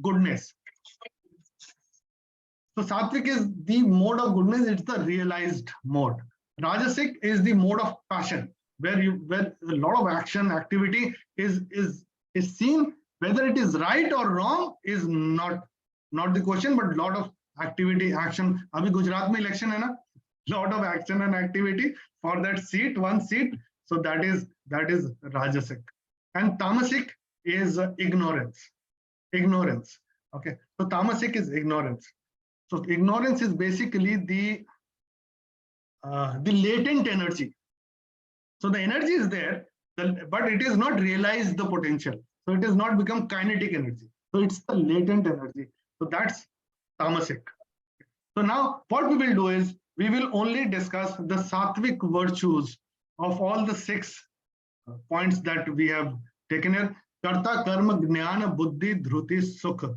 goodness. So Satwik is the mode of goodness, it's the realized mode. Rajasic is the mode of passion, where a lot of action, activity is seen. Whether it is right or wrong is not the question, but lot of activity, action. Abhi Gujarat mein election hai na, lot of action and activity for that seat, one seat. So that is Rajasic. And Tamasic is ignorance. Okay, so Tamasic is ignorance. So ignorance is basically the latent energy. So the energy is there, but it is not realized the potential. So it has not become kinetic energy. So it's the latent energy. So that's Tamasic. So now what we will do is we will only discuss the Satwik virtues of all the 6 points that we have taken here. Karta, Karma, Jnana, Buddhi, Dhruti, Sukha.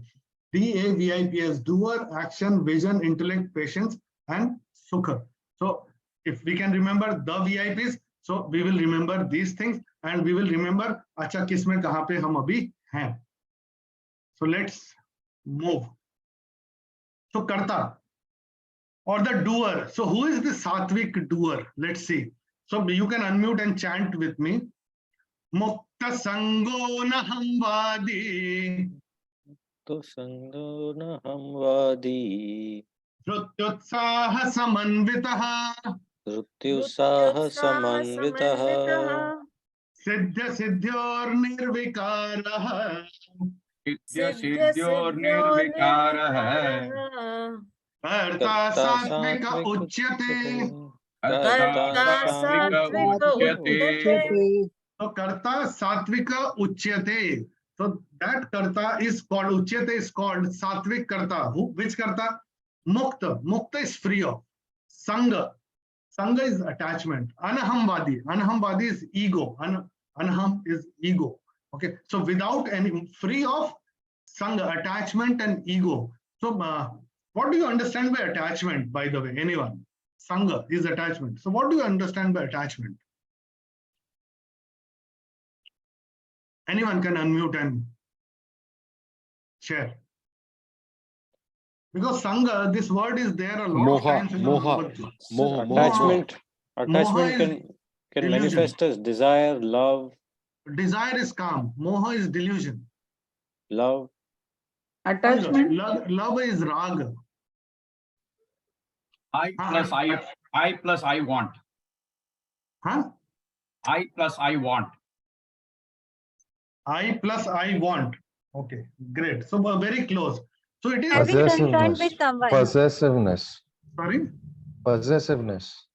DAVIPS, doer, action, vision, intellect, patience, and Sukha. So if we can remember the VIPs, so we will remember these things and we will remember acha kisme kahan pe hum abhi hain. So let's move. So Karta or the doer. So who is the Satwik doer? Let's see. So you can unmute and chant with me. Mukta sango naham vadi. To sango naham vadi. Dhrutyutsaha samanvitaha. Dhrutyutsaha samanvitaha. Siddhya siddhyor nirvikaraha. Siddhya siddhyor nirvikaraha. Karta Satwika uchyate. Karta Satwika uchyate. So Karta Satwika uchyate. So that Karta is called, uchyate is called Satwik Karta. Which Karta? Mukta. Mukta is free of. Sangha. Sangha is attachment. Anahamvadi. Anahamvadi is ego. Anaham is ego. Okay. So without any, free of Sangha, attachment and ego. So what do you understand by attachment, by the way? Anyone? Sangha is attachment. So what do you understand by attachment? Anyone can unmute and share. Because Sangha, this word is there a lot of times. Attachment. Attachment can manifest as desire, love. Desire is calm. Moha is delusion. Love. Attachment. Love is raga. I plus I want. Huh? I plus I want. I plus I want. Okay, great. So we're very close. So it is having concern with someone. Possessiveness. Sorry? Possessiveness.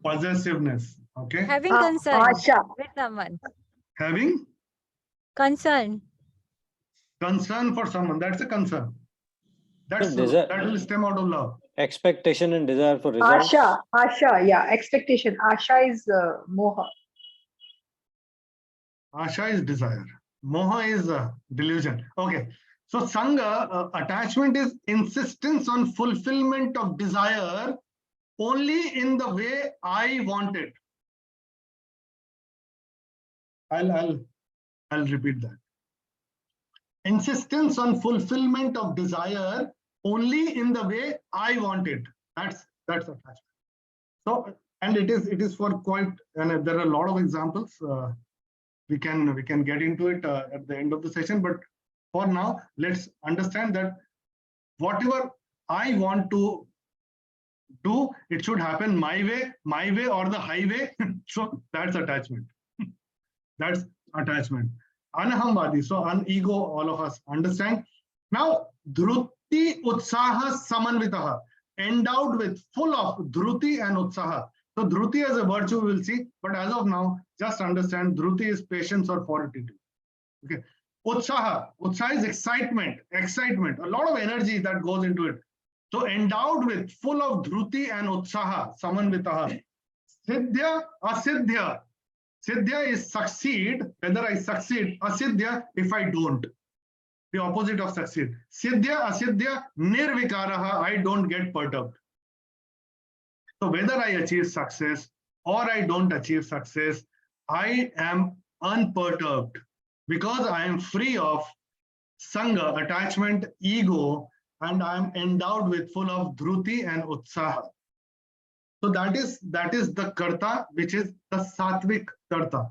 Possessiveness. Okay. Having concern with someone. Having concern. Concern for someone. That's a concern. That will stem out of love. Expectation and desire for results. Asha, yeah, expectation. Asha is moha. Asha is desire. Moha is delusion. Okay. So Sangha, attachment is insistence on fulfillment of desire only in the way I want it. I'll repeat that. Insistence on fulfillment of desire only in the way I want it. That's attachment. So, and it is for quite, and there are a lot of examples. We can get into it at the end of the session, but for now, let's understand that whatever I want to do, it should happen my way or the highway. So that's attachment. That's attachment. Anahamvadi, so ego, all of us understand. Now, dhruti utsaha samanvitaha, endowed with, full of dhruti and utsaha. So dhruti as a virtue we will see, but as of now, just understand dhruti is patience or fortitude. Okay. Utsaha is excitement, a lot of energy that goes into it. So endowed with, full of dhruti and utsaha, samanvitaha. Siddhya, asiddhya. Siddhya is succeed, whether I succeed. Asiddhya, if I don't. The opposite of succeed. Siddhya, asiddhya, nirvikaraha, I don't get perturbed. So whether I achieve success or I don't achieve success, I am unperturbed because I am free of Sanga, attachment, ego, and I am endowed with full of dhruti and utsaha. So that is the karta, which is the Satwik karta.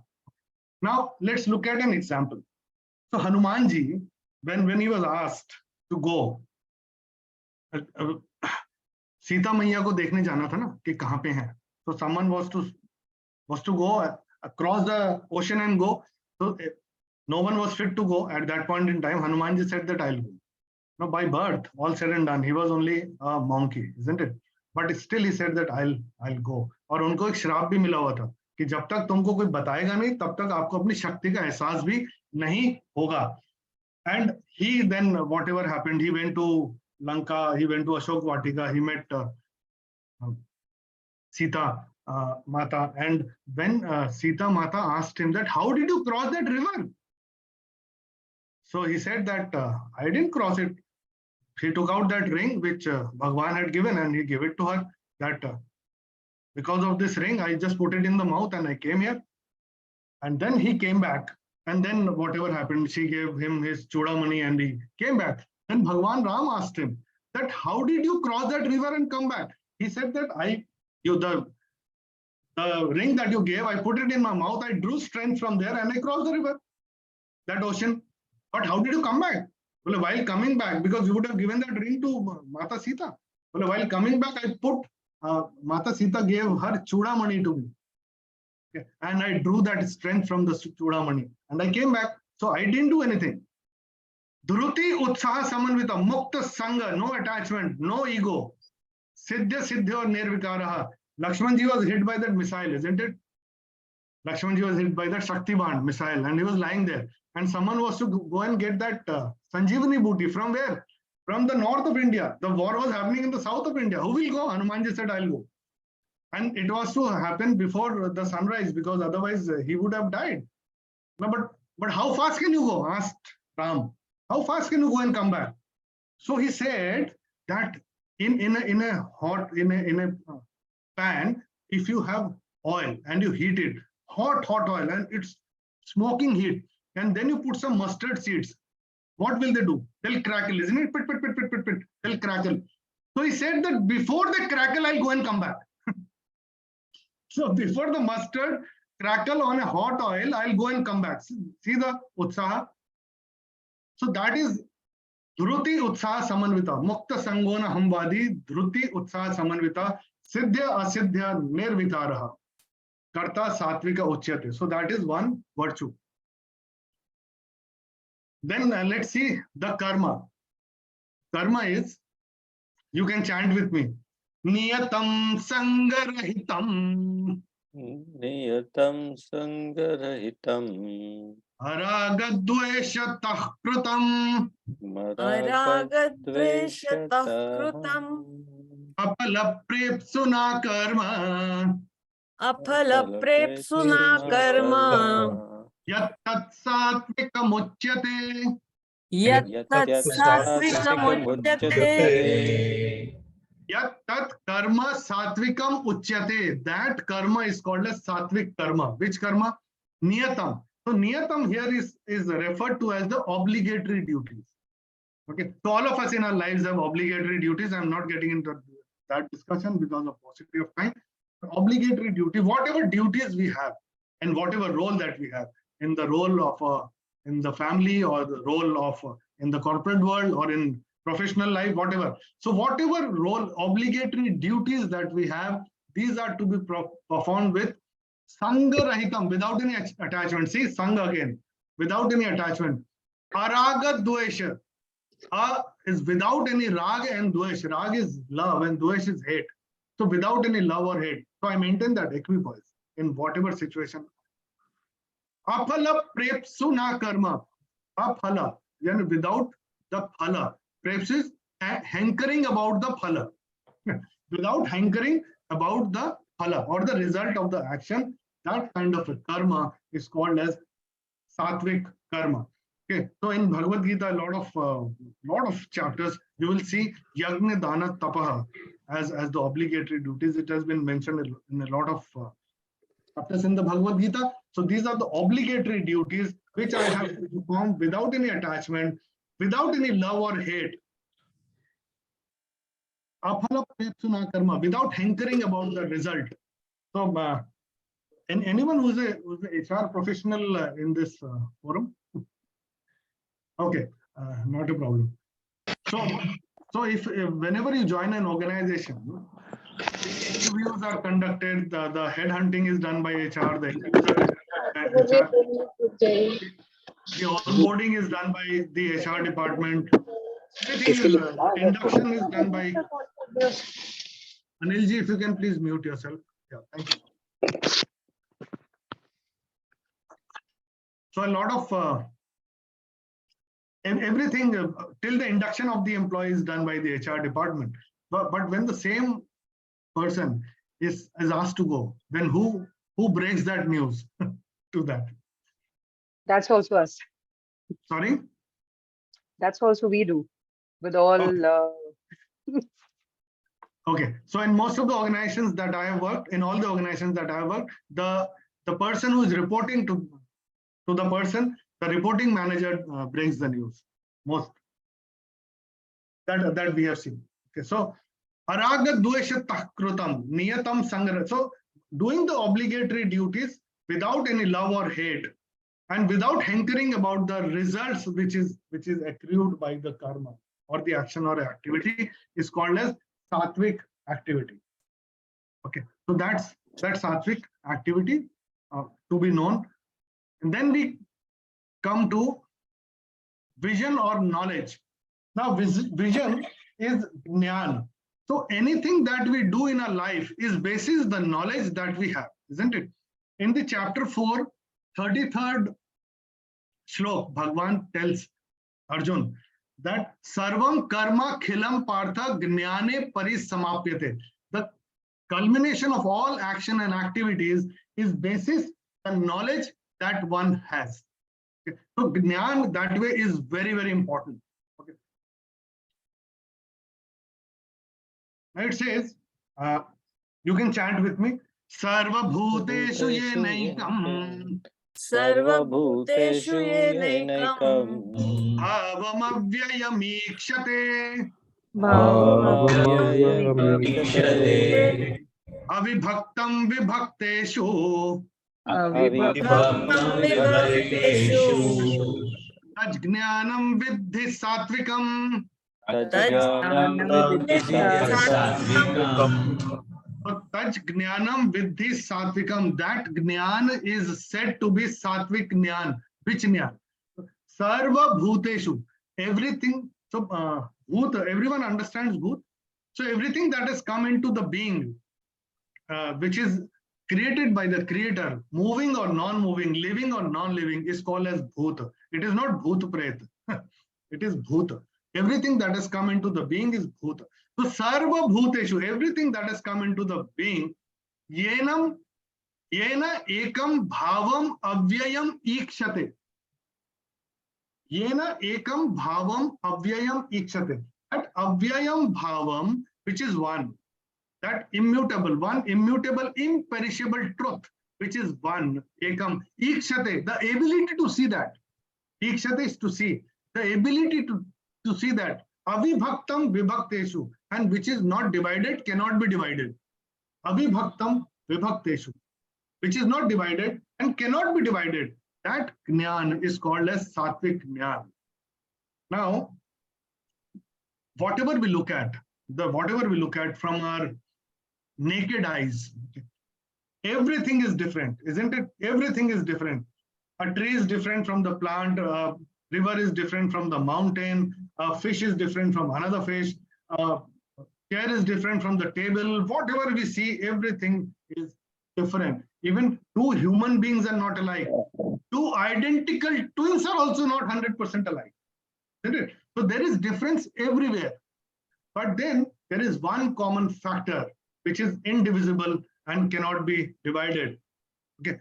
Now let's look at an example. So Hanumanji, when he was asked to go, Sita मैया को देखने जाना था ना कि कहाँ पे हैं. So someone was to go across the ocean and go. So no one was fit to go at that point in time. Hanumanji said that I'll go. Now by birth, all said and done, he was only a monkey, isn't it? But still he said that I'll go. और उनको एक श्राप भी मिला हुआ था कि जब तक तुमको कोई बताएगा नहीं तब तक आपको अपनी शक्ति का एहसास भी नहीं होगा. And he then, whatever happened, he went to Lanka, he went to Ashok Vatika, he met Sita Mata. And when Sita Mata asked him that, how did you cross that river? So he said that I didn't cross it. He took out that ring which Bhagwan had given and he gave it to her. That because of this ring, I just put it in the mouth and I came here. And then he came back. And then whatever happened, she gave him his chudamani and he came back. Then Bhagwan Ram asked him that, how did you cross that river and come back? He said that the ring that you gave, I put it in my mouth, I drew strength from there and I crossed the river, that ocean. But how did you come back? Well, while coming back, because you would have given that ring to Mata Sita. Well, while coming back, I put, Mata Sita gave her chudamani to me. Okay. And I drew that strength from the chudamani and I came back. So I didn't do anything. Dhruti utsaha samanvita mukta sanga, no attachment, no ego. Siddhya siddhya nirvikaraha. Lakshmanji was hit by that missile, isn't it? Lakshmanji was hit by that Shaktiban missile and he was lying there. And someone was to go and get that Sanjeevani booty from where? From the north of India. The war was happening in the south of India. Who will go? Hanumanji said, I'll go. And it was to happen before the sunrise because otherwise he would have died. No, but how fast can you go? Asked Ram. How fast can you go and come back? So he said that in a pan, if you have oil and you heat it, hot oil, and it's smoking heat, and then you put some mustard seeds, what will they do? They'll crackle, isn't it? Pit, pit, pit, pit, pit, pit. They'll crackle. So he said that before they crackle, I'll go and come back. So before the mustard crackle on a hot oil, I'll go and come back. See the utsaha? So that is dhruti utsaha samanvita. Mukta sangona hamvadi dhruti utsaha samanvita. Siddhya asiddhya nirvikaraha. Karta satvika uchyate. So that is one virtue. Then let's see the karma. Karma is, you can chant with me. Niyatam sangarahitam. Niyatam sangarahitam. Aragadveshatah krutam. Aragadveshatah krutam. Apalaprepsuna karma. Apalaprepsuna karma. Yattat satvikamuchyate. Yattat satvikamuchyate. Yattat karma satvikam uchyate. That karma is called as satvik karma. Which karma? Niyatam. So niyatam here is referred to as the obligatory duties. Okay. So all of us in our lives have obligatory duties. I'm not getting into that discussion because of paucity of time. Obligatory duty, whatever duties we have and whatever role that we have in the role of in the family or the role of in the corporate world or in professional life, whatever. So whatever role, obligatory duties that we have, these are to be performed with sanga rahitam, without any attachment. See, sanga again, without any attachment. Araga dvesha is without any rag and dvesh. Rag is love and dvesh is hate. So without any love or hate. So I maintain that equipoise in whatever situation. Aphala prepsuna karma. Aphala, without the phala. Preps is hankering about the phala. Without hankering about the phala or the result of the action, that kind of a karma is called as Satwik karma. Okay, so in Bhagavad Gita, a lot of chapters, you will see Yagna Dana Tapaha as the obligatory duties. It has been mentioned in a lot of chapters in the Bhagavad Gita. So these are the obligatory duties which I have to perform without any attachment, without any love or hate. Aphala pretsuna karma, without hankering about the result. So, and anyone who's a HR professional in this forum? Okay, not a problem. So if whenever you join an organization, interviews are conducted, the headhunting is done by HR, the onboarding is done by the HR department. Everything is induction is done by Anilji. If you can please mute yourself. Yeah, thank you. So a lot of everything till the induction of the employee is done by the HR department. But when the same person is asked to go, then who breaks that news to that? That's also us. Sorry? That's also we do with all. Okay. So in most of the organizations that I have worked, in all the organizations that I have worked, the person who is reporting to the person, the reporting manager brings the news. Most that we have seen. Okay. So araga dveshatah krutam niyatam sangra. So doing the obligatory duties without any love or hate, and without hankering about the results which is accrued by the karma or the action or activity, is called as Satwik activity. Okay, so that's Satwik activity to be known. And then we come to vision or knowledge. Now vision is Nyan. So anything that we do in our life is basis the knowledge that we have, isn't it? In the chapter 4, 33rd shlok, Bhagwan tells Arjun that sarvam karma khilam partha gnane parisamapyate. The culmination of all action and activities is basis the knowledge that one has. Okay. So Gnan that way is very, very important. Okay. Now it says, you can chant with me, Sarva Bhuteshu Yenaikam Sarvabhuteshu yenaikam Bhavamavyayamikshate bhavamavyayamikshate Avibhaktam Vibhakteshu avibhaktam vibhakteshu Tajjnanam Vidhi Satvikam. tajjnanam vidhi satvikam. So Taj Jnanam Vidhi Satvikam. That Jnan is said to be Satvik Nyan. Which Nyan? Sarva Bhuteshu. Everything. So Bhut, everyone understands Bhut. So everything that has come into the being, which is created by the creator, moving or non-moving, living or non-living, is called as Bhut. It is not Bhut Pret. It is Bhut. Everything that has come into the being is Bhut. So Sarva Bhuteshu, everything that has come into the being, Yena ekam bhavam avyayam ikshate. Yena ekam bhavam avyayam ikshate. That avyayam bhavam, which is one, that immutable, imperishable truth, which is one, ekam, ikshate, the ability to see that. Ikshate is to see, the ability to see that. Avibhaktam vibhakteshu, and which is not divided, cannot be divided. Avibhaktam vibhakteshu, which is not divided and cannot be divided. That Jnana is called as Satvik Jnana. Now, whatever we look at from our naked eyes, everything is different, isn't it? Everything is different. A tree is different from the plant, a river is different from the mountain, a fish is different from another fish, a chair is different from the table. Whatever we see, everything is different. Even two human beings are not alike. Two identical twins are also not 100% alike, isn't it? So there is difference everywhere. But then there is one common factor which is indivisible and cannot be divided. Okay.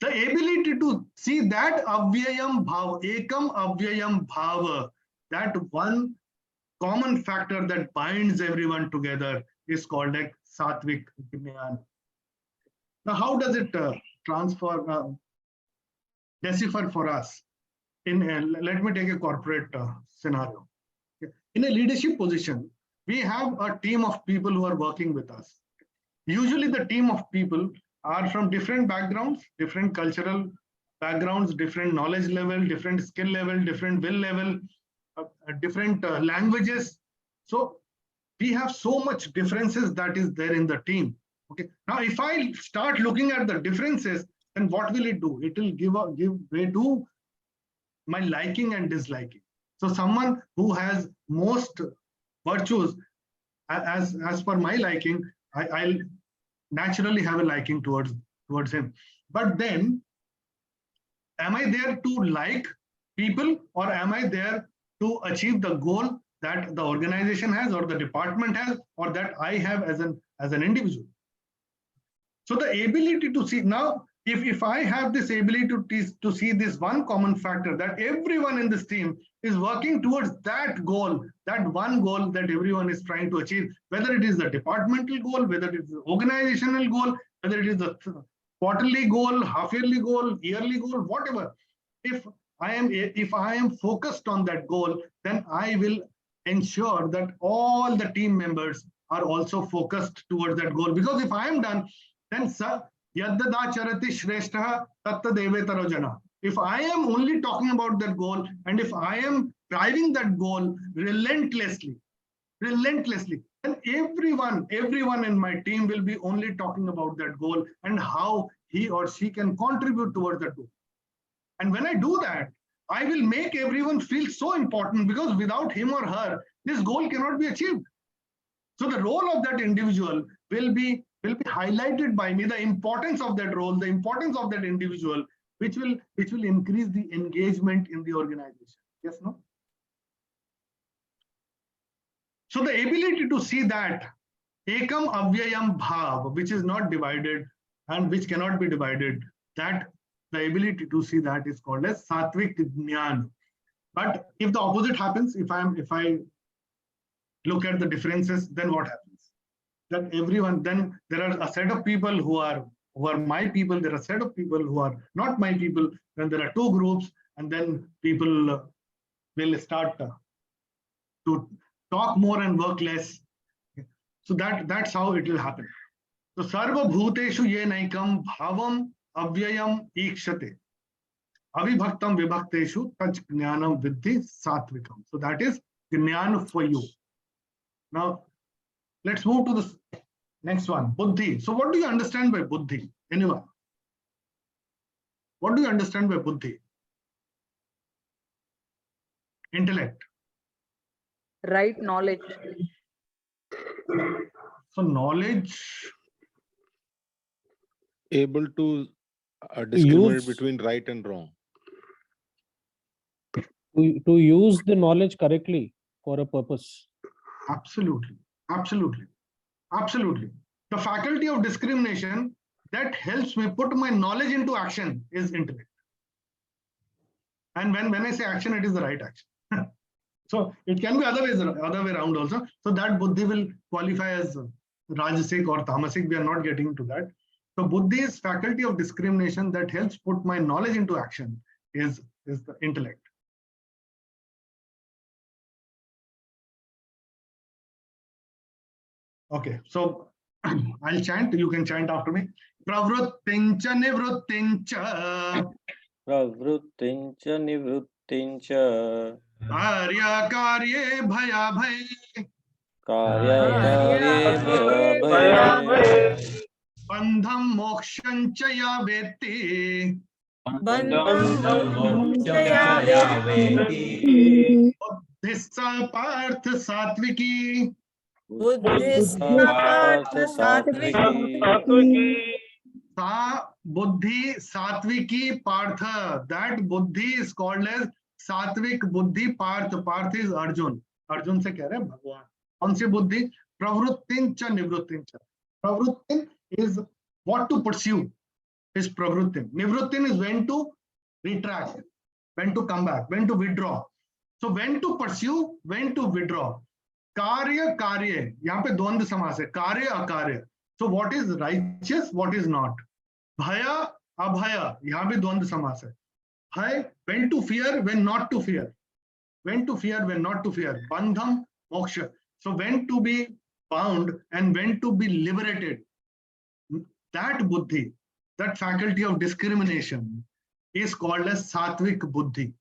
The ability to see that avyayam bhava, ekam avyayam bhava, that one common factor that binds everyone together is called like Satvik Jnana. Now, how does it decipher for us? let me take a corporate scenario. In a leadership position, we have a team of people who are working with us. Usually the team of people are from different backgrounds, different cultural backgrounds, different knowledge level, different skill level, different will level, different languages. So we have so much differences that is there in the team. Okay. Now, if I start looking at the differences, then what will it do? It will give way to my liking and disliking. So someone who has most virtues, as per my liking, I'll naturally have a liking towards him. But then, am I there to like people, or am I there to achieve the goal that the organization has, or the department has, or that I have as an individual? So the ability to see now, if I have this ability to see this one common factor, that everyone in this team is working towards that goal, that one goal that everyone is trying to achieve, whether it is the departmental goal, whether it is the organizational goal, whether it is the quarterly goal, half-yearly goal, yearly goal, whatever. If I am focused on that goal, then I will ensure that all the team members are also focused towards that goal. Because if I am done, then yaddada charati shrestha tatta devetaro jana. If I am only talking about that goal, and if I am driving that goal relentlessly, then everyone in my team will be only talking about that goal and how he or she can contribute towards that goal. And when I do that, I will make everyone feel so important, because without him or her, this goal cannot be achieved. So the role of that individual will be highlighted by me, the importance of that role, the importance of that individual, which will increase the engagement in the organization. Yes, no? So the ability to see that ekam avyayam bhav, which is not divided and which cannot be divided, that the ability to see that is called as Satwik Nyan. But if the opposite happens, if I look at the differences, then what happens? That everyone, then there are a set of people who are my people, there are a set of people who are not my people, then there are two groups, and then people will start to talk more and work less. So that's how it will happen. So sarva bhuteshu ye naikam bhavam avyayam ikshate avibhaktam vibhakteshu taj jnanam vidhi satvikam. So that is jnana for you. Now let's move to the next one, Buddhi. So what do you understand by Buddhi? Anyone? What do you understand by Buddhi? Intellect. Right knowledge. So knowledge. Able to discriminate Use- between right and wrong. To use the knowledge correctly for a purpose. Absolutely. The faculty of discrimination that helps me put my knowledge into action is intellect. And when I say action, it is the right action. So it can be other way around also. So that Buddhi will qualify as Rajasic or Tamasic. We are not getting to that. So Buddhi is faculty of discrimination that helps put my knowledge into action is the intellect. Okay, so I'll chant. You can chant after me. Pravrittincha nivrittincha. Pravrittincha nivrittincha. Karya karye bhaya bhay. Karya karye bhaya bhay. Bandham mokshancha ya veti. Bandham moksha ya veti. Buddhissa parth satviki. Buddhissa partha satviki. Sa buddhi satviki partha. That buddhi is called as Satvik Buddhi Partha. Partha is Arjun. Arjun se keh rahe Bhagwan. कौन सी बुद्धि? प्रवृत्तिंच निवृत्तिंच. Pravrittin is what to pursue, is pravrittin. Nivrittin is when to retract, when to come back, when to withdraw. So when to pursue, when to withdraw. Karya karye, यहाँ पे द्वंद्व समास है. कार्य अकार्य. So what is righteous, what is not. Bhaya abhaya, यहाँ भी द्वंद्व समास है. bhai, when to fear, when not to fear. When to fear, when not to fear. Bandham, moksha. So when to be bound and when to be liberated. That buddhi, that faculty of discrimination is called as Satwik Buddhi.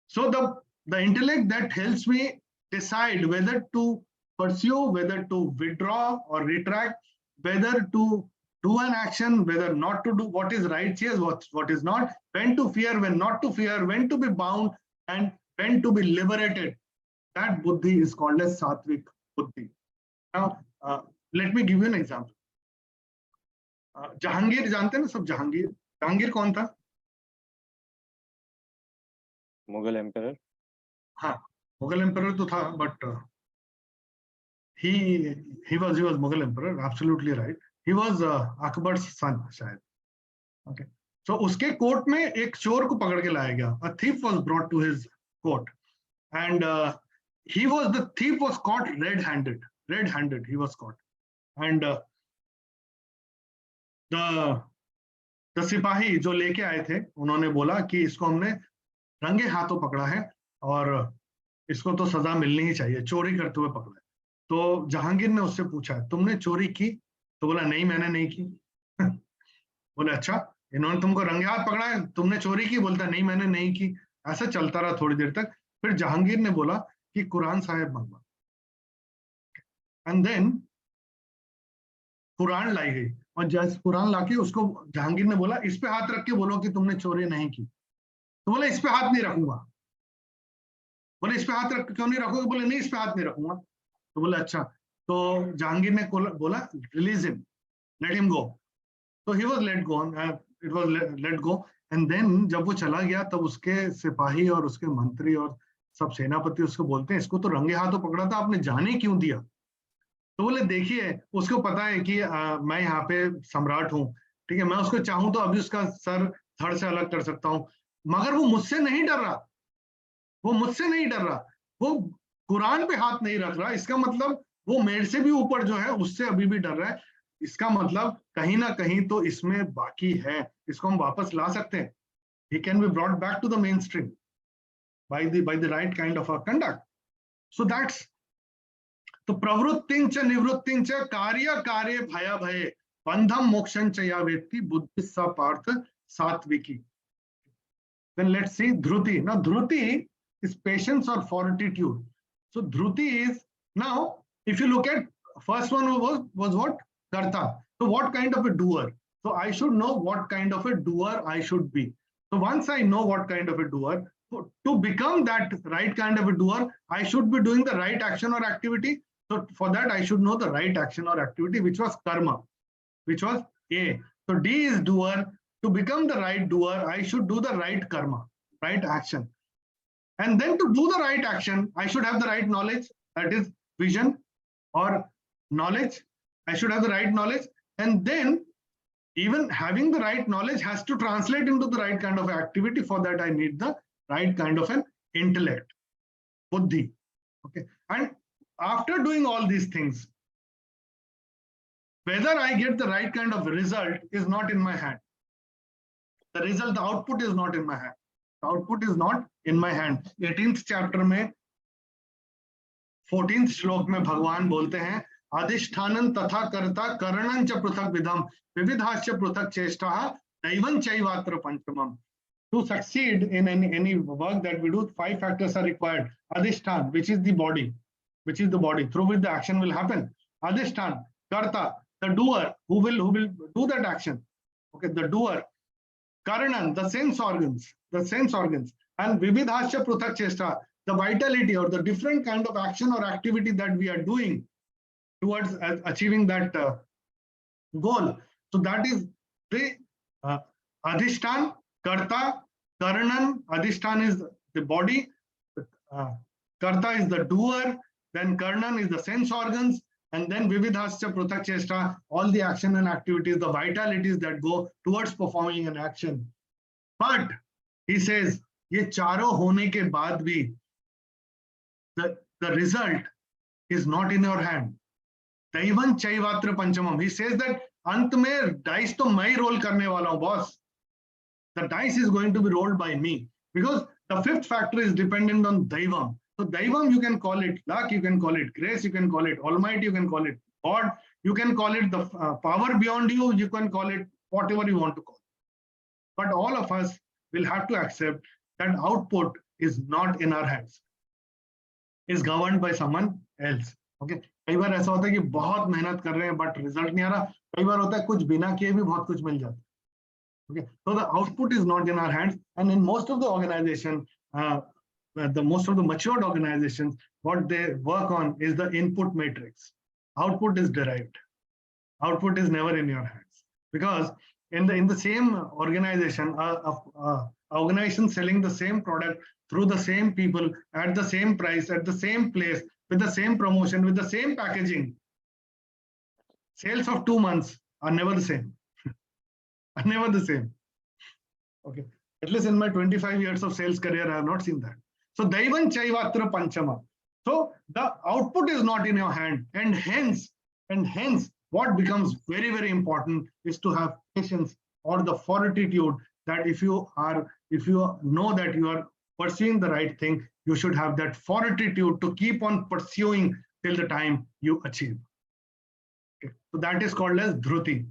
So the intellect that helps me decide whether to pursue, whether to withdraw or retract, whether to do an action, whether not to do, what is right here, what is not, when to fear, when not to fear, when to be bound, and when to be liberated. That buddhi is called as Satwik Buddhi. Now, let me give you an example. Jahangir जानते हैं ना सब? जहांगीर कौन था? Mughal emperor. हाँ, Mughal emperor तो था, but he was Mughal emperor, absolutely right. He was Akbar's son शायद. Okay. So उसके कोर्ट में एक चोर को पकड़ के लाया गया. A thief was brought to his court, and the thief was caught red-handed. Red-handed he was caught, and the सिपाही जो लेके आए थे, उन्होंने बोला कि इसको हमने रंगे हाथों पकड़ा है और इसको तो सजा मिलनी ही चाहिए, चोरी करते हुए पकड़ा है. तो जहांगीर ने उससे पूछा, तुमने चोरी की? तो बोला, नहीं, मैंने नहीं की. बोले, अच्छा, इन्होंने तुमको रंगे हाथ पकड़ा है, तुमने चोरी की? बोलता, नहीं, मैंने नहीं की. ऐसा चलता रहा थोड़ी देर तक. फिर जहांगीर ने बोला कि कुरान साहिब मंगवा, एंड देन कुरान लाई गई, और जैसे कुरान लाके उसको जहांगीर ने बोला, इस पे हाथ रख के बोलो कि तुमने चोरी नहीं की. तो बोला, इस पे हाथ नहीं रखूंगा. बोले, इस पे हाथ रख, क्यों नहीं रखोगे? बोले, नहीं, इस पे हाथ नहीं रखूंगा. तो बोले, अच्छा. तो जहांगीर ने बोला, release him, let him go. तो he was let go, it was let go. And then जब वो चला गया, तब उसके सिपाही और उसके मंत्री और सब सेनापति उसको बोलते हैं, इसको तो रंगे हाथों पकड़ा था, आपने जाने क्यों दिया? तो बोले, देखिए, उसको पता है कि मैं यहाँ पे सम्राट हूँ, ठीक है, मैं उसको चाहूं तो अभी उसका सर धड़ से अलग कर सकता हूँ, मगर वो मुझसे नहीं डर रहा. वो मुझसे नहीं डर रहा, वो कुरान पे हाथ नहीं रख रहा. इसका मतलब वो मेरे से भी ऊपर जो है उससे अभी भी डर रहा है. इसका मतलब कहीं ना कहीं तो इसमें बाकी है, इसको हम वापस ला सकते हैं. He can be brought back to the mainstream by the right kind of a conduct. So that's तो प्रवृत्तिंच निवृत्तिंच कार्य कार्य भय भये बंधम मोक्षं च या वेत्ति बुद्धि स पार्थ सात्विकी. Then let's see dhruti. Now dhruti is patience or fortitude. So dhruti is, now if you look at first one was what? Karta. So what kind of a doer? So I should know what kind of a doer I should be. So once I know what kind of a doer, to become that right kind of a doer, I should be doing the right action or activity. So for that I should know the right action or activity, which was karma, which was A. So D is doer. To become the right doer, I should do the right karma, right action. And then to do the right action, I should have the right knowledge, that is vision or knowledge. I should have the right knowledge. And then even having the right knowledge has to translate into the right kind of activity. For that, I need the right kind of an intellect, buddhi. Okay. And after doing all these things, whether I get the right kind of result is not in my hand. The result, the output is not in my hand. The output is not in my hand. 18th chapter में 14th श्लोक में भगवान बोलते हैं, अधिष्ठानं तथा कर्ता करणं च पृथक विधम विविधाश्च पृथक चेष्टाः दैवं चैवात्र पंचमम्. To succeed in any work that we do, 5 factors are required. Adhishtan, which is the body, through which the action will happen. Adhishtan, karta, the doer, who will do that action. Okay, the doer. Karanan, the sense organs, and vividhasya pruthak chesta, the vitality or the different kind of action or activity that we are doing towards achieving that goal. So that is the adhishtan, karta, karanan. Adhishtan is the body, karta is the doer, then karanan is the sense organs, and then vividhasya pruthak chesta, all the action and activities, the vitalities that go towards performing an action. But he says, ये चारों होने के बाद भी the result is not in your hand. दैवं चैवात्र पंचमम. He says that अंत में dice तो मैं ही रोल करने वाला हूं, boss. The dice is going to be rolled by me, because the fifth factor is dependent on Daivam. So Daivam, you can call it luck, you can call it grace, you can call it Almighty, you can call it God, you can call it the power beyond you, you can call it whatever you want to call it. But all of us will have to accept that output is not in our hands, is governed by someone else. Okay. कई बार ऐसा होता है कि बहुत मेहनत कर रहे हैं बट रिजल्ट नहीं आ रहा. कई बार होता है कुछ बिना किए भी बहुत कुछ मिल जाता है. Okay, so the output is not in our hands, and in most of the organization, most of the matured organizations, what they work on is the input matrix. Output is derived. Output is never in your hands, because in the same organization, organization selling the same product through the same people at the same price at the same place with the same promotion with the same packaging, sales of 2 months are never the same. Are never the same. Okay. At least in my 25 years of sales career, I have not seen that. So Daivan Chaivatra Panchama. So the output is not in your hand, and hence what becomes very, very important is to have patience or the fortitude that if you know that you are pursuing the right thing, you should have that fortitude to keep on pursuing till the time you achieve. Okay. So that is called as Dhruti.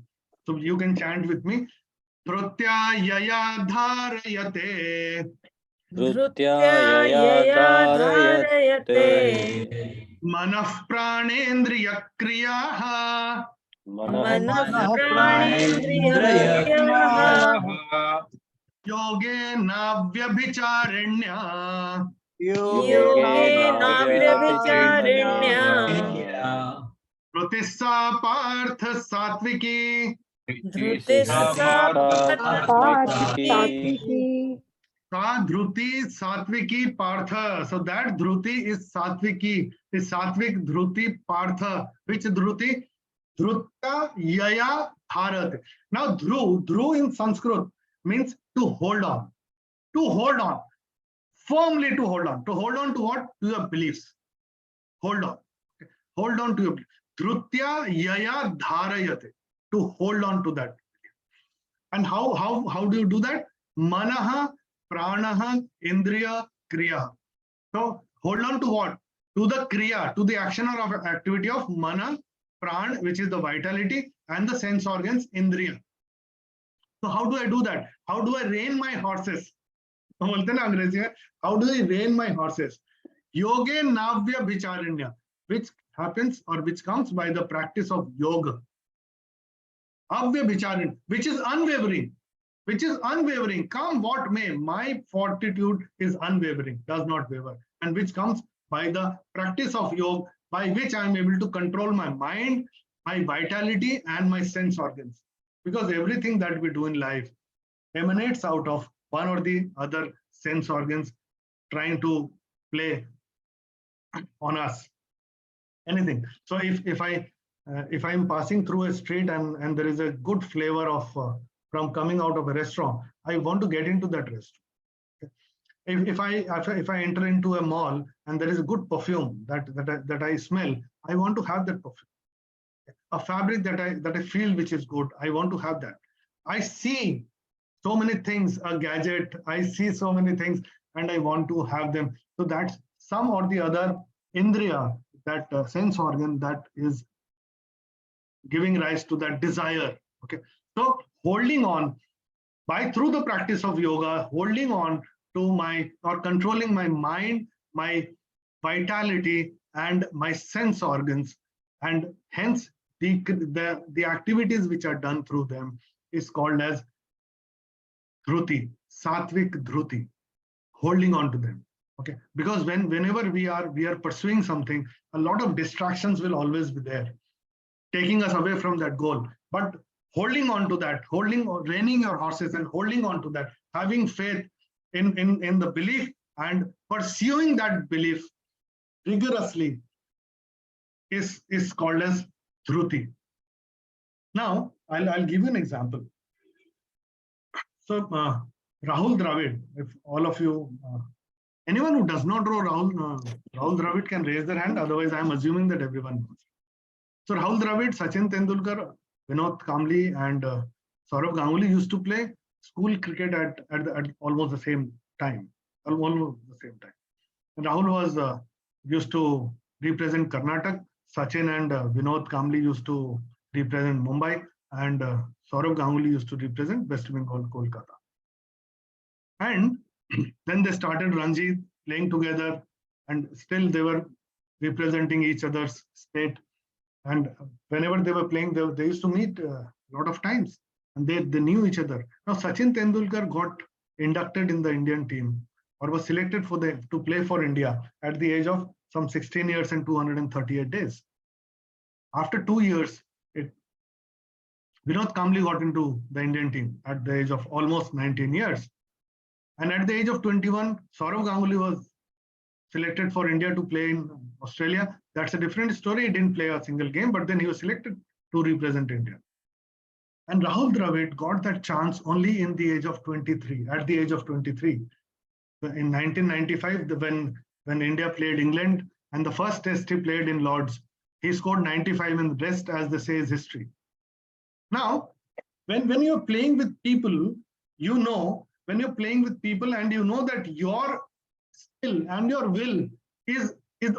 So you can chant with me. Dhrutya yaya dharayate. Dhrutya yaya dharayate. Manah pranendriya kriyaha. Manah pranendriya kriyaha. Yogena vyabhicharanya. Yogena vyabhicharanya. Dhrutissa partha satwiki. Satviki. Dhruti Satviki Partha. So that Dhruti is Satviki, is Satvik Dhruti Partha. Which Dhruti? Dhrutta Yaya Bharat. Now Dhru in Sanskrit means to hold on. To hold on. Firmly to hold on. To hold on to what? To your beliefs. Hold on. Hold on to your beliefs. Dhrutya Yaya Dharayate. To hold on to that. And how do you do that? Manaha, pranaha, indriya, kriya. So hold on to what? To the kriya, to the action or activity of mana, pran, which is the vitality, and the sense organs, indriya. So how do I do that? How do I rein my horses? How do I rein my horses? Yoge navya vicharanya, which happens or which comes by the practice of yoga. Avya vicharan, which is unwavering. Which is unwavering. Come what may, my fortitude is unwavering, does not waver. And which comes by the practice of yoga, by which I am able to control my mind, my vitality, and my sense organs. Because everything that we do in life emanates out of one or the other sense organs trying to play on us. Anything. So if I am passing through a street and there is a good flavor of from coming out of a restaurant, I want to get into that restaurant. If I enter into a mall and there is a good perfume that I smell, I want to have that perfume. A fabric that I feel which is good, I want to have that. I see so many things, a gadget, I see so many things and I want to have them. So that's some or the other indriya, that sense organ that is giving rise to that desire. Okay. So holding on through the practice of yoga, holding on to my or controlling my mind, my vitality, and my sense organs, and hence the activities which are done through them is called as Dhruti, Satvik Dhruti, holding on to them. Okay, because whenever we are pursuing something, a lot of distractions will always be there, taking us away from that goal. But holding on to that, reining your horses and holding on to that, having faith in the belief and pursuing that belief rigorously is called as Dhruti. Now, I'll give you an example. So Rahul Dravid, if all of you, anyone who does not know Rahul Dravid can raise their hand, otherwise I'm assuming that everyone knows. So Rahul Dravid, Sachin Tendulkar, Vinod Kamli and Saurav Ganguly used to play school cricket at almost the same time. Almost the same time. And Rahul was used to represent Karnataka. Sachin and Vinod Kamli used to represent Mumbai, and Saurav Ganguly used to represent West Bengal, Kolkata. And then they started Ranji playing together, and still they were representing each other's state. And whenever they were playing, they used to meet a lot of times, and they knew each other. Now Sachin Tendulkar got inducted in the Indian team, or was selected to play for India at the age of some 16 years and 238 days. After 2 years, Vinod Kamli got into the Indian team at the age of almost 19 years. And at the age of 21, Saurav Ganguly was selected for India to play in Australia. That's a different story. He didn't play a single game, but then he was selected to represent India. And Rahul Dravid got that chance only in the age of 23, at the age of 23. In 1995, when India played England, and the first test he played in Lords, he scored 95, and the rest, as they say, is history. Now, when you're playing with people, when you're playing with people and you know that your skill and your will is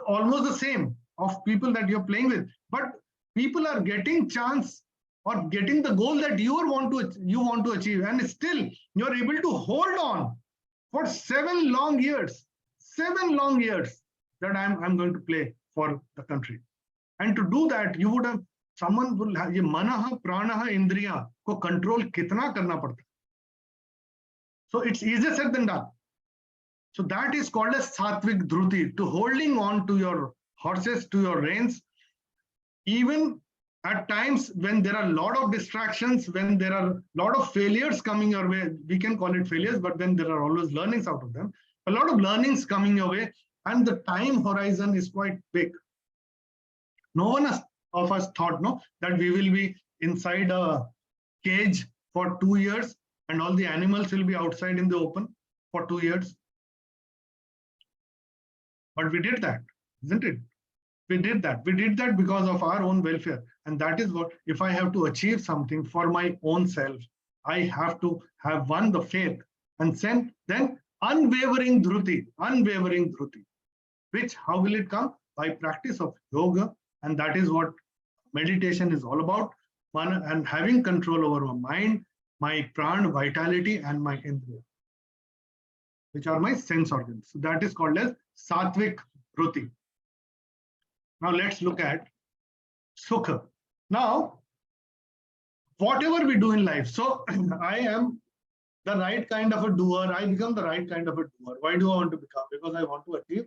almost the same of people that you're playing with, but people are getting chance or getting the goal that you want to achieve, and still you're able to hold on for 7 long years that I'm going to play for the country. And to do that, you would have someone will have ये मनः प्राणः इंद्रिया को control कितना करना पड़ता है. So it's easier said than done. So that is called as Satwik Dhruti, to holding on to your horses, to your reins, even at times when there are a lot of distractions, when there are a lot of failures coming your way. We can call it failures, but then there are always learnings out of them. A lot of learnings coming your way, and the time horizon is quite big. No one of us thought that we will be inside a cage for 2 years and all the animals will be outside in the open for 2 years. But we did that, isn't it? We did that because of our own welfare. And that is what, if I have to achieve something for my own self, I have to have won the faith, and then unwavering dhruti, which how will it come? By practice of yoga. And that is what meditation is all about, and having control over my mind, my pran, vitality, and my indriya, which are my sense organs. So that is called as Satwik Dhruti. Now let's look at Sukha. Now, whatever we do in life, so I am the right kind of a doer, I become the right kind of a doer. Why do I want to become? Because I want to achieve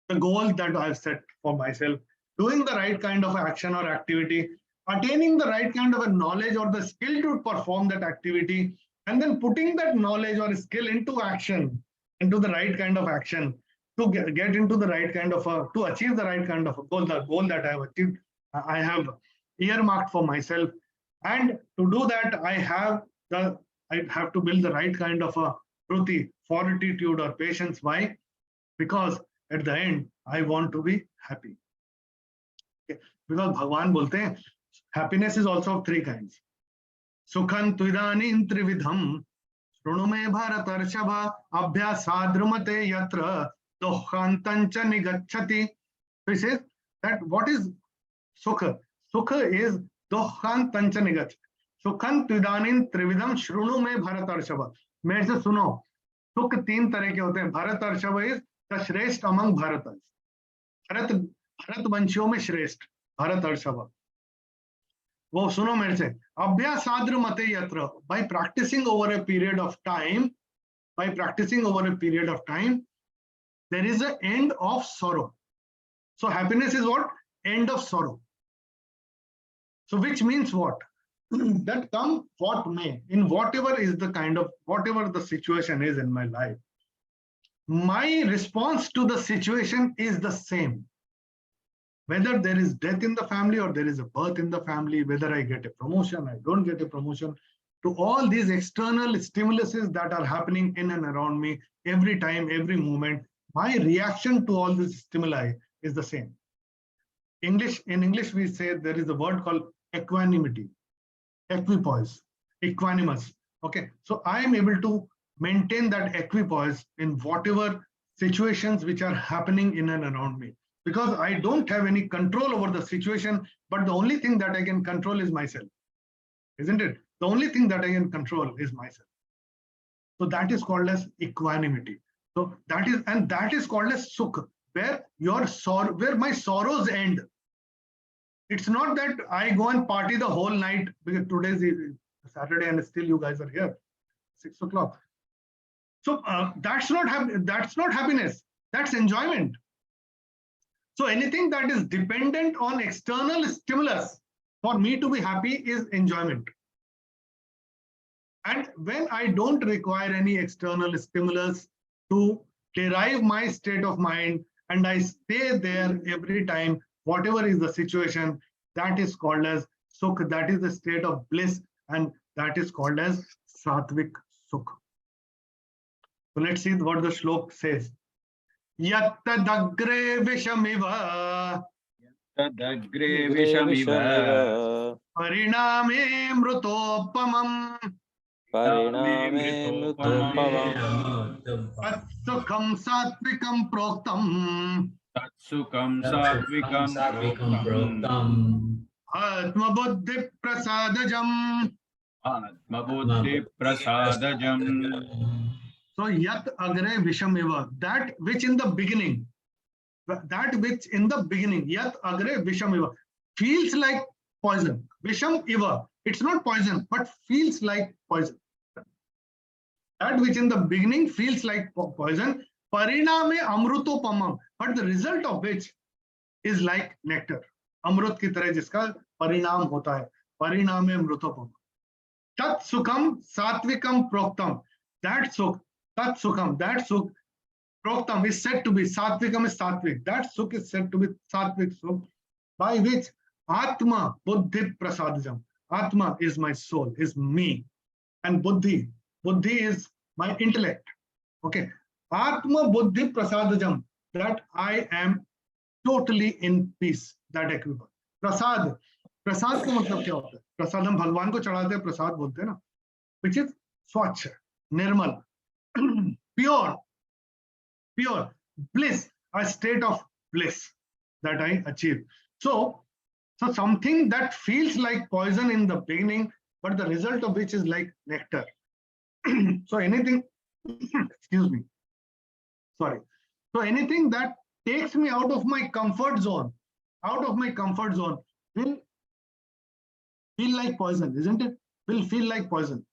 the goal that I have set for myself. Doing the right kind of action or activity, attaining the right kind of a knowledge or the skill to perform that activity, and then putting that knowledge or skill into action, into the right kind of action, to get into the right kind of to achieve the right kind of a goal, the goal that I have achieved, I have earmarked for myself. And to do that, I have to build the right kind of a dhruti, fortitude or patience. Why? Because at the end, I want to be happy. Because Bhagwan bolte hain, happiness is also of 3 kinds. Sukhan tuidanin trividham, shrunume bharatarshava, abhyasadrumate yatra, dohantancha nigachati. So he says that what is Sukha? Sukha is dohantancha nigachati. Sukhan tuidanin trividham, shrunume bharatarshava. मेरे से सुनो, सुख 3 तरह के होते हैं. Bharatarshava is the श्रेष्ठ among Bharatas. Bharat वंशियों में श्रेष्ठ भारत हर्षव, वो सुनो मेरे से. अभ्यासाद्र मते यत्र, by practicing over a period of time, there is an end of sorrow. So happiness is what? End of sorrow. So which means what? That come what may, in whatever is the kind of, whatever the situation is in my life, my response to the situation is the same. Whether there is death in the family or there is a birth in the family, whether I get a promotion, I don't get a promotion, to all these external stimuluses that are happening in and around me, every time, every moment, my reaction to all these stimuli is the same. In English, we say there is a word called equanimity, equipoise, equanimous. Okay, so I am able to maintain that equipoise in whatever situations which are happening in and around me, because I don't have any control over the situation, but the only thing that I can control is myself, isn't it? The only thing that I can control is myself. So that is called as equanimity. So that is called as sukh, where my sorrows end. It's not that I go and party the whole night, because today's Saturday and still you guys are here, 6 o'clock. So that's not happiness. That's enjoyment. So anything that is dependent on external stimulus for me to be happy is enjoyment. And when I don't require any external stimulus to derive my state of mind, and I stay there every time, whatever is the situation, that is called as sukh. That is the state of bliss, and that is called as Satwik Sukh. So let's see what the shlok says. Yattadagre vishamiva Tadagre vishamiva pariname mrutopamam Pariname mrutopamam tatsukham satvikam proktam Tatsukam satvikam proktam atmabuddhi prasadajam. Atmabuddhi prasadajam. So yat agre vishamiva, that which in the beginning, yat agre vishamiva, feels like poison. Visham iva, it's not poison, but feels like poison. That which in the beginning feels like poison, pariname amrutopamam, but the result of which is like nectar. Amrut ki tarah jiska parinam hota hai, pariname amrutopamam. Tat sukham satvikam proktam, that sukh, tat sukham, that sukh, proktam is said to be, satvikam is satvik, that sukh is said to be satvik sukh, by which Atma Buddhi Prasadajam. Atma is my soul, is me. And Buddhi is my intellect. Okay. Atma Buddhi Prasadajam, that I am totally in peace, that equivalent. Prasad का मतलब क्या होता है? प्रसाद हम भगवान को चढ़ाते हैं, प्रसाद बोलते हैं ना, which is स्वच्छ, निर्मल, pure, bliss, a state of bliss that I achieve. So something that feels like poison in the beginning, but the result of which is like nectar. So anything, excuse me, sorry. So anything that takes me out of my comfort zone will feel like poison, isn't it? Will feel like poison.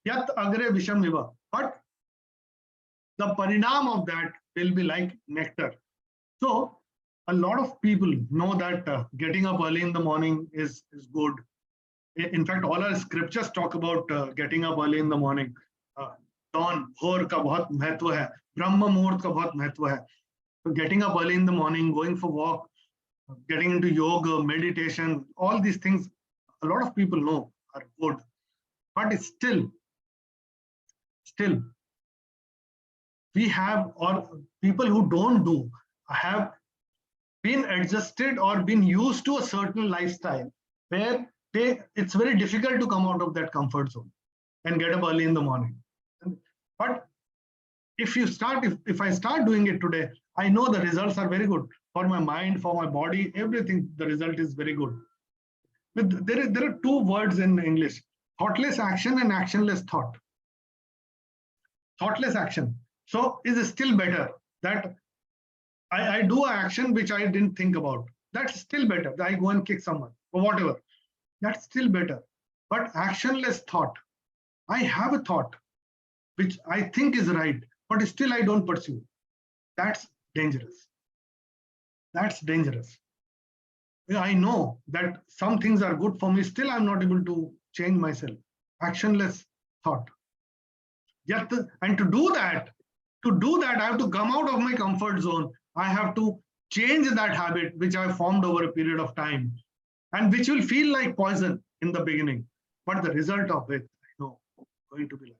Yat agre visham iva, but the parinam of that will be like nectar. So a lot of people know that getting up early in the morning is good. In fact, all our scriptures talk about getting up early in the morning. Dawn, bhor ka bahut mahatva hai, brahma muhurt ka bahut mahatva hai. So getting up early in the morning, going for walk, getting into yoga, meditation, all these things, a lot of people know are good. But it's still, we have, or people who don't do, have been adjusted or been used to a certain lifestyle where it's very difficult to come out of that comfort zone and get up early in the morning. But if I start doing it today, I know the results are very good for my mind, for my body, everything. The result is very good. But there are two words in English: thoughtless action and actionless thought. Thoughtless action, so is still better. That I do an action which I didn't think about. That's still better. I go and kick someone or whatever. That's still better. But actionless thought, I have a thought which I think is right, but still I don't pursue. That's dangerous. That's dangerous. I know that some things are good for me, still I'm not able to change myself. Actionless thought. And to do that, I have to come out of my comfort zone. I have to change that habit which I formed over a period of time, and which will feel like poison in the beginning, but the result of it, I know, going to be like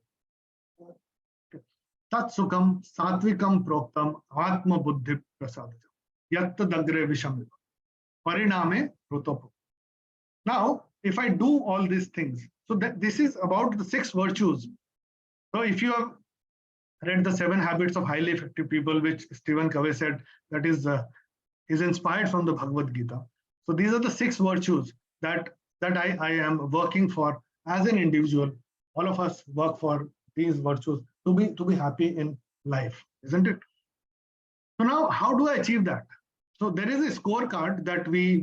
Tat Sukham Satvikam Proktam Atma Buddhi Prasadajam Yatta Dagre Visham Pariname Rutopam. Now, if I do all these things, so that this is about the 6 virtues. So if you have read the 7 habits of highly effective people, which Stephen Covey said that is inspired from the Bhagavad Gita. So these are the 6 virtues that I am working for as an individual. All of us work for these virtues to be happy in life, isn't it? So now, how do I achieve that? So there is a scorecard that we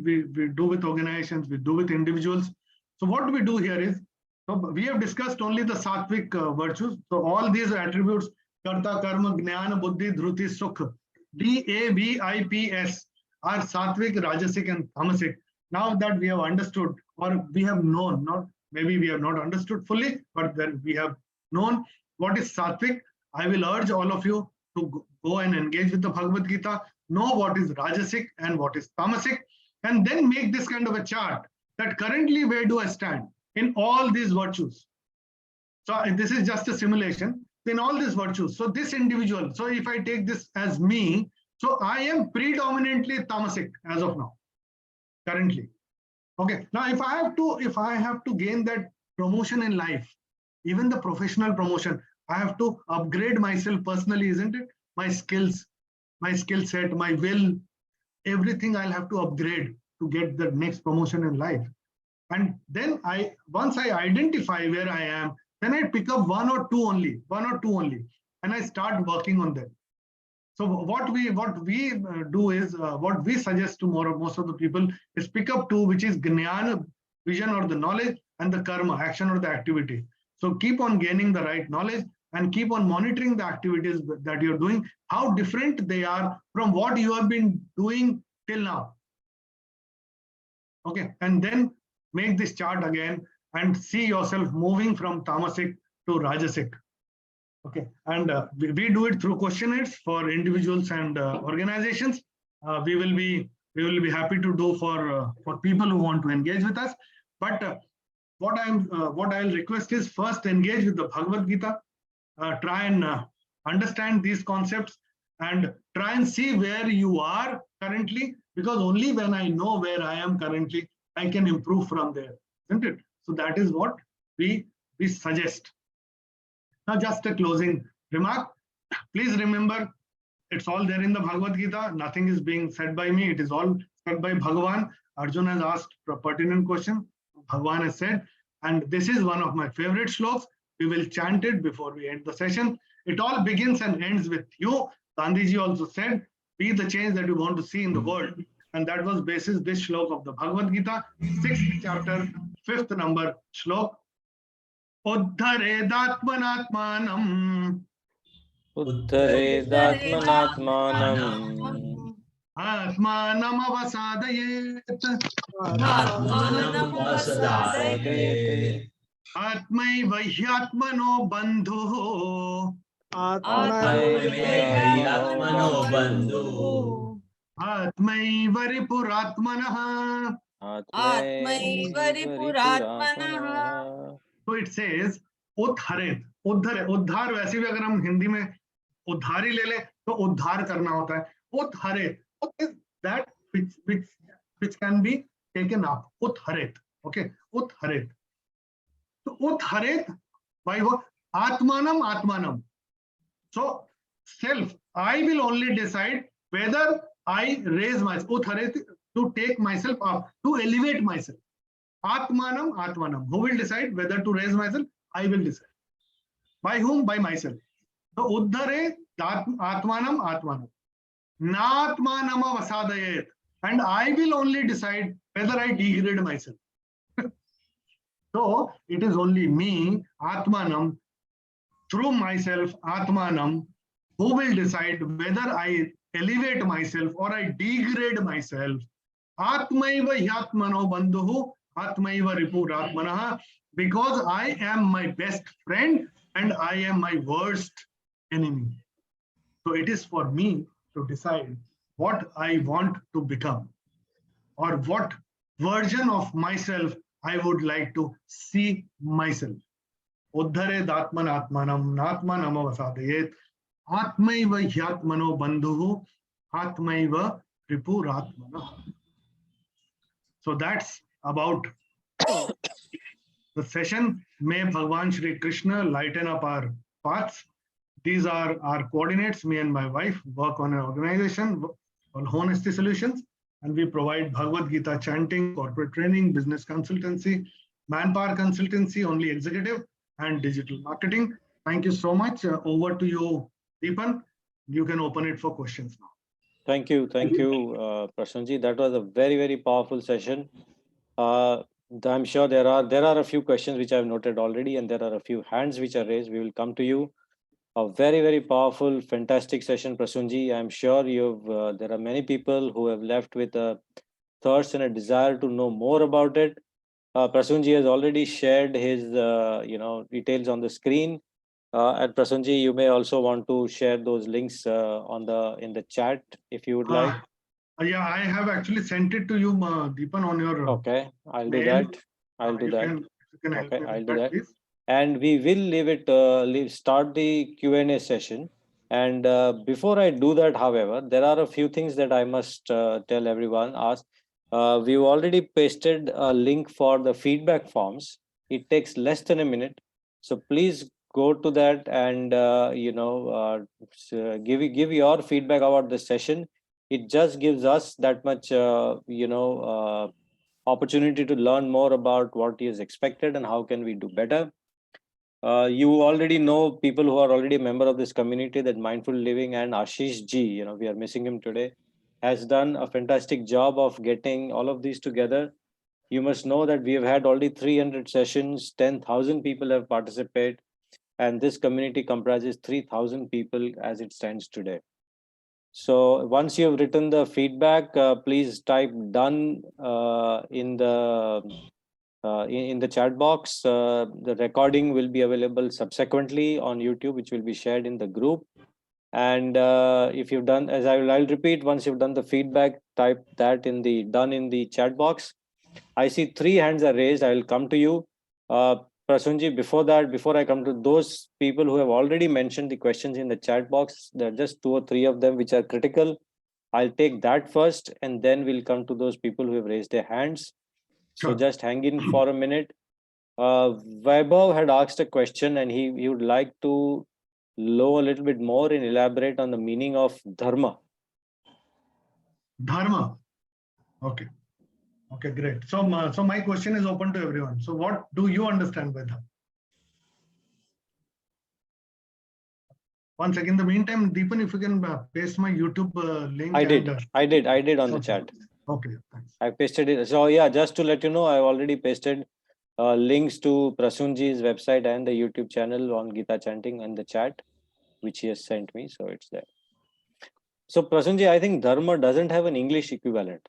do with organizations, we do with individuals. So what we do here is, so we have discussed only the Satwik virtues. So all these attributes, Karta, Karma, Nyan, Buddhi, Dhruti, Sukh, DAVIPS are Satwik, Rajasic and Tamasic. Now that we have understood, or we have known, not maybe we have not understood fully, but then we have known what is Satwik. I will urge all of you to go and engage with the Bhagavad Gita, know what is Rajasic and what is Tamasic, and then make this kind of a chart that currently where do I stand in all these virtues. So this is just a simulation in all these virtues. So this individual, so if I take this as me, so I am predominantly Tamasic as of now, currently. Okay, now if I have to gain that promotion in life, even the professional promotion, I have to upgrade myself personally, isn't it? My skills, my skill set, my will, everything I'll have to upgrade to get the next promotion in life. And then once I identify where I am, then I pick up one or two only, and I start working on them. So what we do is, what we suggest to most of the people is pick up 2, which is Jnana, vision or the knowledge, and the Karma, action or the activity. So keep on gaining the right knowledge and keep on monitoring the activities that you're doing, how different they are from what you have been doing till now. Okay, and then make this chart again and see yourself moving from Tamasic to Rajasic. Okay, and we do it through questionnaires for individuals and organizations. We will be happy to do for people who want to engage with us. But what I'll request is first engage with the Bhagavad Gita, try and understand these concepts and try and see where you are currently, because only when I know where I am currently, I can improve from there, isn't it? So that is what we suggest. Now, just a closing remark. Please remember, it's all there in the Bhagavad Gita. Nothing is being said by me. It is all said by Bhagavan. Arjuna has asked a pertinent question. Bhagavan has said, and this is one of my favorite shlokas. We will chant it before we end the session. It all begins and ends with you. Gandhiji also said, be the change that you want to see in the world. And that was basis this shlok of the Bhagavad Gita, 6th chapter, 5th number shlok. Uddharedatmanatmanam. Uddharedatmanatmanam. Atmanam avasadayet. Atmaiva hyatmano bandhu. Atmaiva ripuratmanah. So it says, Uddharet. उद्धार वैसे भी अगर हम हिंदी में उद्धारी ले ले तो उद्धार करना होता है. Uddharet. What is that which can be taken up? Uddharet. Okay. Uddharet. So Uddharet by what? Atmanam. So self, I will only decide whether I raise myself. Uddharet, to take myself up, to elevate myself. Atmanam. Who will decide whether to raise myself? I will decide. By whom? By myself. So Uddhare Atmanam. Natmanama vasadayet. And I will only decide whether I degrade myself. So it is only me, Atmanam, through myself, Atmanam, who will decide whether I elevate myself or I degrade myself. Atmaiva hyatmano bandhuhu, Atmaiva ripuratmanaha, because I am my best friend and I am my worst enemy. So it is for me to decide what I want to become or what version of myself I would like to see myself. Uddhare datmanatmanam natmanam avasadayet atmaiva hyatmano bandhuhu atmaiva ripuratmana. So that's about The session, may Bhagwan Shri Krishna lighten up our paths. These are our coordinates. Me and my wife work on an organization on Honesty Solutions, and we provide Bhagavad Gita chanting, corporate training, business consultancy, manpower consultancy, only executive, and digital marketing. Thank you so much. Over to you, Dipan. You can open it for questions now. Thank you, Prasunji. That was a very, very powerful session. I'm sure there are a few questions which I've noted already, and there are a few hands which are raised. We will come to you. A very, very powerful, fantastic session, Prasunji. I'm sure there are many people who have left with a thirst and a desire to know more about it. Prasunji has already shared his details on the screen. And Prasunji, you may also want to share those links in the chat if you would like. Yeah, I have actually sent it to you, Dipan, on your Okay, I'll do mail. that. I'll do that. You can help Okay, me with I'll do that. please. And we will start the Q&A session. And before I do that, however, there are a few things that I must tell everyone. We've already pasted a link for the feedback forms. It takes less than a minute. So please go to that and give your feedback about the session. It just gives us that much opportunity to learn more about what is expected and how can we do better. You already know people who are already a member of this community, that Mindful Living and Ashish Ji, we are missing him today, has done a fantastic job of getting all of these together. You must know that we have had already 300 sessions, 10,000 people have participated, and this community comprises 3,000 people as it stands today. So once you have written the feedback, please type done in the chat box. The recording will be available subsequently on YouTube, which will be shared in the group. And if you've done, as I'll repeat, once you've done the feedback, type that in the done in the chat box. I see 3 hands are raised. I will come to you. Prasunji, before I come to those people who have already mentioned the questions in the chat box, there are just 2 or 3 of them which are critical. I'll take that first, and then we'll come to those people who have raised their hands. So just hang in for a minute. Vaibhav had asked a question, and he would like to know a little bit more and elaborate on the meaning of dharma. Dharma. Okay. Okay, great. So my question is open to everyone. So what do you understand by dharma? One second. In the meantime, Dipan, if you can paste my YouTube link. I did on the chat. Okay, thanks. I pasted it. So yeah, just to let you know, I've already pasted links to Prasunji's website and the YouTube channel on Gita chanting in the chat, which he has sent me. So it's there. So Prasunji, I think dharma doesn't have an English equivalent.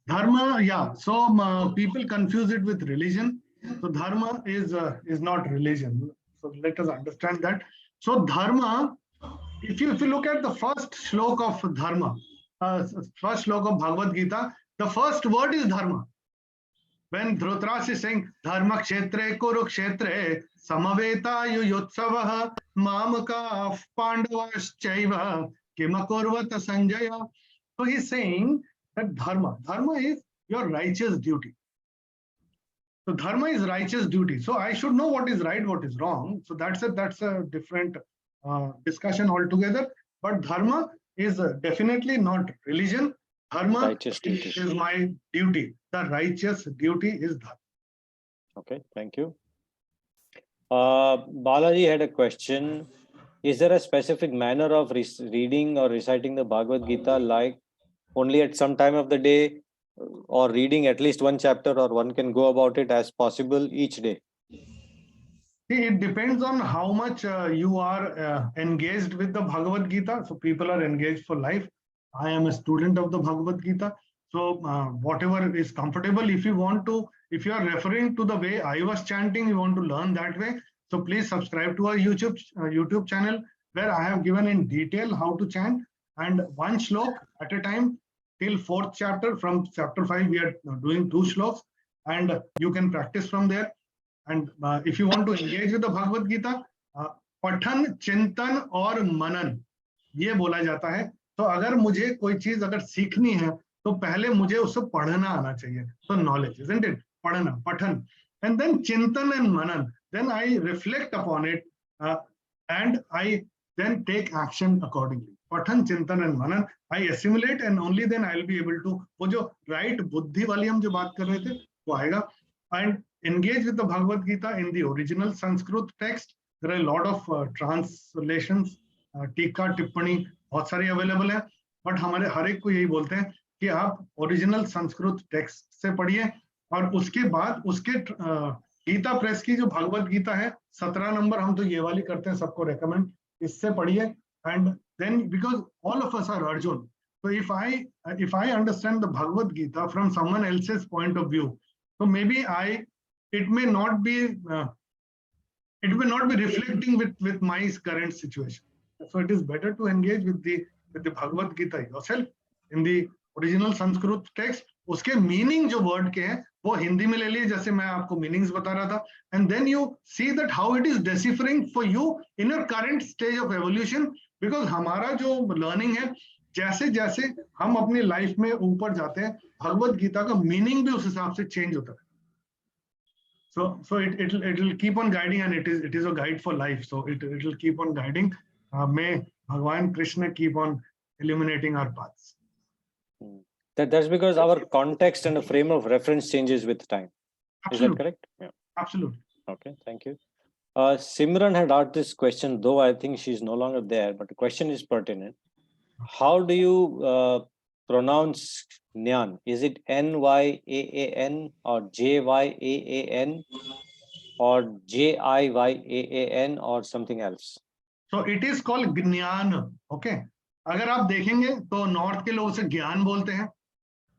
Dharma, yeah. So people confuse it with religion. So dharma is not religion. So let us understand that. So dharma, if you look at the first shlok of dharma, first shlok of Bhagavad Gita, the first word is dharma. When Dhritarashtra is saying dharma kshetre kurukshetre samaveta yuyotsavah mamaka pandavaschaiva kimakurvata sanjaya. So he's saying that dharma is your righteous duty. So dharma is righteous duty. So I should know what is right, what is wrong. So that's a different discussion altogether. But dharma is definitely not religion. Dharma is my duty. The righteous duty is dharma. Okay, thank you. Balaji had a question. Is there a specific manner of reading or reciting the Bhagavad Gita, like only at some time of the day, or reading at least one chapter, or one can go about it as possible each day? See, it depends on how much you are engaged with the Bhagavad Gita. So people are engaged for life. I am a student of the Bhagavad Gita. So whatever is comfortable, if you are referring to the way I was chanting, you want to learn that way. So please subscribe to our YouTube channel, where I have given in detail how to chant, and one shlok at a time till 4th chapter. From chapter 5, we are doing 2 shloks, and you can practice from there. And if you want to engage with the Bhagavad Gita, पठन, चिंतन और मनन ये बोला जाता है. तो अगर मुझे कोई चीज अगर सीखनी है, तो पहले मुझे उससे पढ़ना आना चाहिए. So knowledge, isn't it? padana, pathan, and then chintan and manan. Then I reflect upon it and I then take action accordingly. Pathan, chintan and manan. I assimilate and only then I will be able to. वो जो right बुद्धि वाली हम जो बात कर रहे थे वो आएगा. And engage with the Bhagavad Gita in the original Sanskrit text. There are a lot of translations, टीका टिप्पणी बहुत सारी अवेलेबल है, बट हमारे हर एक को यही बोलते हैं कि आप ओरिजिनल संस्कृत टेक्स्ट से पढ़िए और उसके बाद उसके गीता प्रेस की जो भगवत गीता है 17 नंबर, हम तो ये वाली करते हैं, सबको रेकमेंड, इससे पढ़िए. And then because all of us are Arjun, so if I understand the Bhagavad Gita from someone else's point of view, so maybe it may not be reflecting with my current situation. So it is better to engage with the Bhagavad Gita yourself in the original Sanskrit text. उसके meaning जो word के हैं वो हिंदी में ले लिए, जैसे मैं आपको meanings बता रहा था, and then you see that how it is deciphering for you in your current stage of evolution. Because हमारा जो learning है, जैसे जैसे हम अपनी लाइफ में ऊपर जाते हैं, भगवत गीता का मीनिंग भी उस हिसाब से चेंज होता है. So it will keep on guiding, and it is a guide for life. So it will keep on guiding. May Bhagwan Krishna keep on illuminating our paths. That's because our context and the frame of reference changes with time. Absolutely. Is that correct? Yeah. Absolutely. Okay, thank you. Simran had asked this question, though I think she's no longer there, but the question is pertinent. How do you pronounce Nyan? Is it N-Y-A-A-N or J-Y-A-A-N or J-I-Y-A-A-N or something else? So it is called Nyan. Okay. अगर आप देखेंगे तो north के लोग उसे ज्ञान बोलते हैं.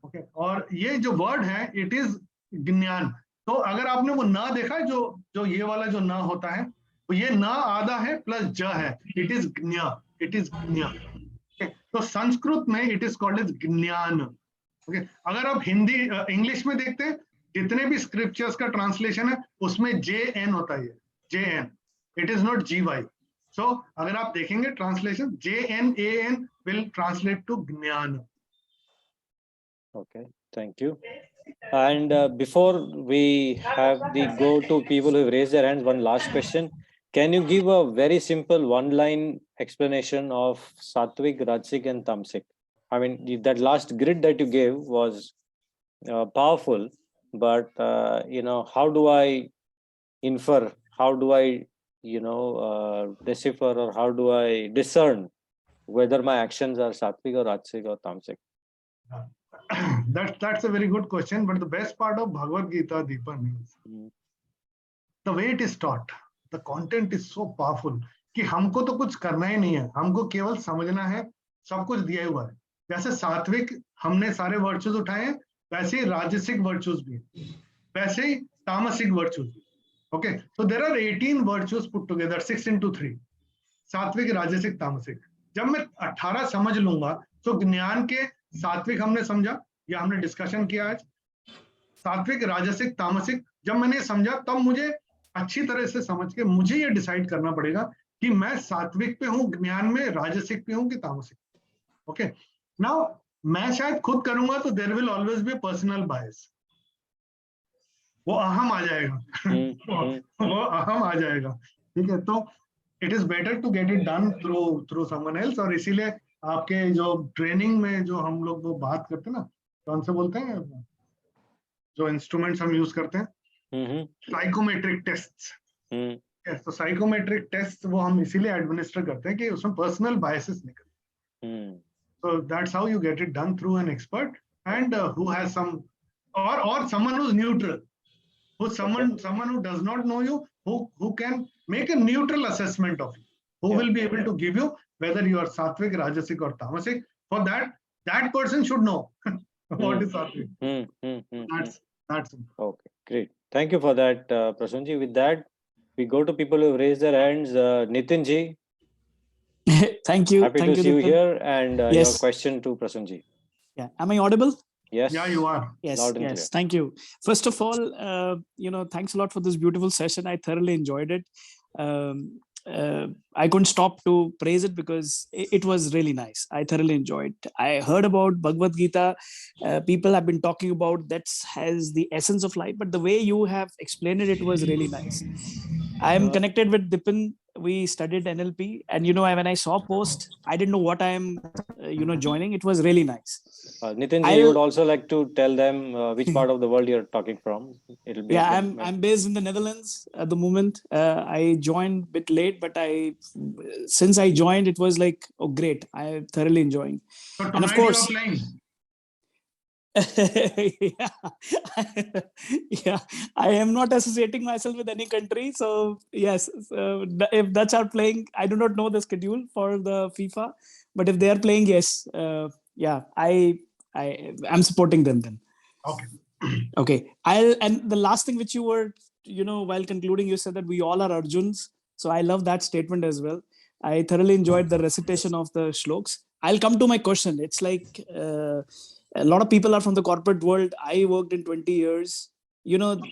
ओके. और ये जो वर्ड है इट इज ज्ञान. तो अगर आपने वो ना देखा, जो ये वाला जो ना होता है, तो ये ना आधा है प्लस ज है, इट इज ज्ञा, इट इज ज्ञा. तो संस्कृत में इट इज कॉल्ड एज ज्ञान. ओके. अगर आप हिंदी इंग्लिश में देखते हैं, जितने भी स्क्रिप्चर्स का ट्रांसलेशन है उसमें JN होता है, JN, it is not GY. So अगर आप देखेंगे translation, JNAN will translate to ज्ञान. Okay, thank you. And before we have the go to people who have raised their hands, one last question. Can you give a very simple one-line explanation of Satwik, Rajasik and Tamsik? I mean, that last grid that you gave was powerful, but how do I infer? How do I decipher, or how do I discern whether my actions are Satwik or Rajasik or Tamsik? That's a very good question, but the best part of Bhagavad Gita, Dipan, is the way it is taught. The content is so powerful कि हमको तो कुछ करना ही नहीं है, हमको केवल समझना है, सब कुछ दिया हुआ है. जैसे सात्विक हमने सारे वर्चुज उठाए हैं, वैसे ही राजसिक वर्चुज भी, वैसे ही तामसिक वर्चुज भी. Okay, so there are 18 virtues put together, 6 into 3. सात्विक, राजसिक, तामसिक. जब मैं 18 समझ लूंगा, तो ज्ञान के सात्विक हमने समझा, या हमने डिस्कशन किया आज, सात्विक, राजसिक, तामसिक, जब मैंने समझा तब मुझे अच्छी तरह से समझ के मुझे ये डिसाइड करना पड़ेगा कि मैं सात्विक पे हूँ ज्ञान में, राजसिक पे हूँ कि तामसिक. ओके. नाउ मैं शायद खुद करूंगा तो there will always be personal bias, वो अहम आ जाएगा. वो अहम आ जाएगा. ठीक है. तो it is better to get it done through someone else. और इसीलिए आपके जो ट्रेनिंग में जो हम लोग वो बात करते हैं ना, कौन से बोलते हैं जो इंस्ट्रूमेंट्स हम यूज करते हैं, साइकोमेट्रिक टेस्ट्स. तो साइकोमेट्रिक टेस्ट वो हम इसीलिए एडमिनिस्टर करते हैं कि उसमें पर्सनल बायसेस निकले. So that's how you get it done through an expert, and who has some or someone who's neutral, someone who does not know you, who can make a neutral assessment of you, who will be able to give you whether you are Satwik, Rajasik or Tamasic. For that person should know what is Satwik. That's okay. Great. Thank you for that, Prasunji. With that, we go to people who raise their hands. Nitin ji. Thank you. Happy to see you here, and your question to Prasunji. Yeah. Am I audible? Yes. Yeah, you are. Yes. Loud and Yes. clear. Thank you. First of all, thanks a lot for this beautiful session. I thoroughly enjoyed it. I couldn't stop to praise it because it was really nice. I thoroughly enjoyed. I heard about Bhagavad Gita. People have been talking about that has the essence of life, but the way you have explained it, it was really nice. I am connected with Dipan. We studied NLP, and when I saw post, I didn't know what I am, joining. It was really nice. Nitin ji, you would also like to tell them which part of the world you're talking from. It'll be I'm based in the Netherlands at the moment. I joined a bit late, but since I joined, it was like, oh great, I thoroughly enjoying. So And of tonight course, you are playing. yeah, I am not associating myself with any country. So yes, so if Dutch are playing, I do not know the schedule for the FIFA, but if they are playing, yes, yeah, I'm supporting them then. Okay. Okay. And the last thing which you were, while concluding, you said that we all are Arjuns. So I love that statement as well. I thoroughly enjoyed the recitation of the shloks. I'll come to my question. It's like a lot of people are from the corporate world. I worked in 20 years. The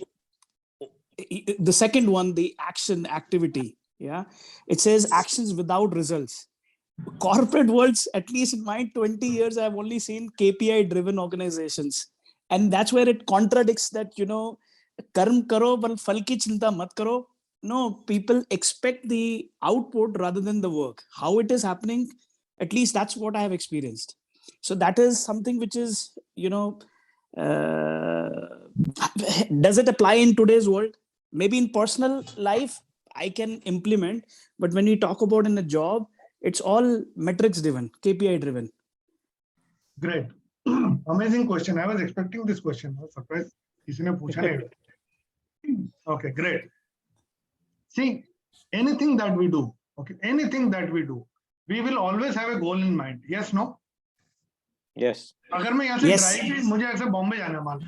second one, the activity. Yeah. It says actions without results. Corporate worlds, at least in my 20 years, I've only seen KPI driven organizations. And that's where it contradicts that, karm karo, but phal ki chinta mat karo. No, people expect the output rather than the work. How it is happening, at least that's what I have experienced. So that is something which is, does it apply in today's world? Maybe in personal life, I can implement, but when we talk about in a job, it's all metrics driven, KPI driven. Great. Amazing question. I was expecting this question. I was surprised. किसी ने पूछा नहीं. Okay, great. See, anything that we do, we will always have a goal in mind. Yes, no? Yes. अगर मैं यहाँ से drive मुझे ऐसे बॉम्बे जाना है मान,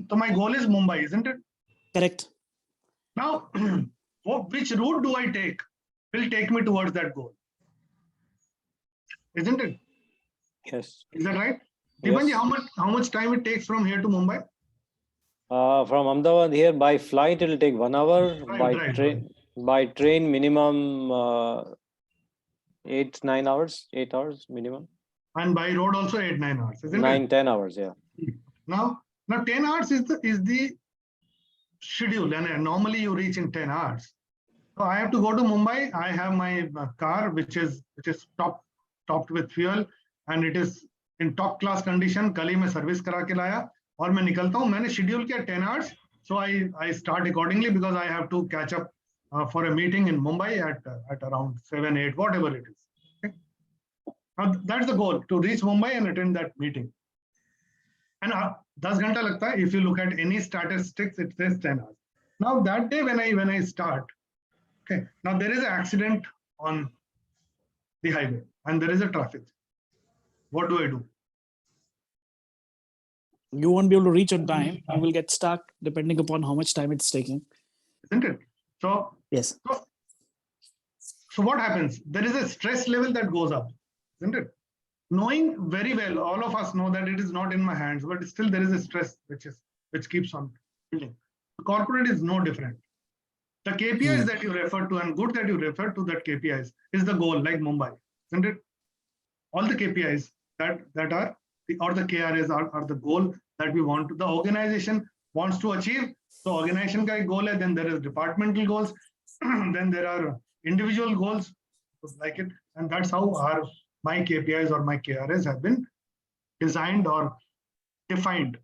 तो my goal is Mumbai, isn't it? Correct. Now, which route do I take will take me towards that goal. Isn't it? Yes. Is that right? Yes. Dipan, how much time it takes from here to Mumbai? From Ahmedabad here by flight, it'll take 1 hour. Right. By train, minimum 8-9 hours. 8 hours minimum. And by road also 8-9 hours, isn't it? 9-10 hours, yeah. Now 10 hours is the schedule, and normally you reach in 10 hours. So I have to go to Mumbai. I have my car, which is topped with fuel, and it is in top class condition. कल ही मैं service करा के लाया और मैं निकलता हूँ. मैंने schedule किया 10 hours, so I start accordingly because I have to catch up for a meeting in Mumbai at around 7-8, whatever it is. Okay? Now that's the goal, to reach Mumbai and attend that meeting. And 10 घंटा लगता है. If you look at any statistics, it says 10 hours. Now that day when I start, okay, now there is an accident on the highway and there is a traffic. What do I do? You won't be able to reach on time. You will get stuck depending upon how much time it's taking. Isn't it? So yes. So what happens? There is a stress level that goes up, isn't it? Knowing very well, all of us know that it is not in my hands, but still there is a stress which keeps on building. The corporate is no different. The KPIs that you refer to, and good that you refer to that KPIs, is the goal, like Mumbai, isn't it? All the KPIs that are or the KRAs are the goal that we want to, the organization wants to achieve. So organization ka goal hai, then there is departmental goals, then there are individual goals like it, and that's how my KPIs or my KRAs have been designed or defined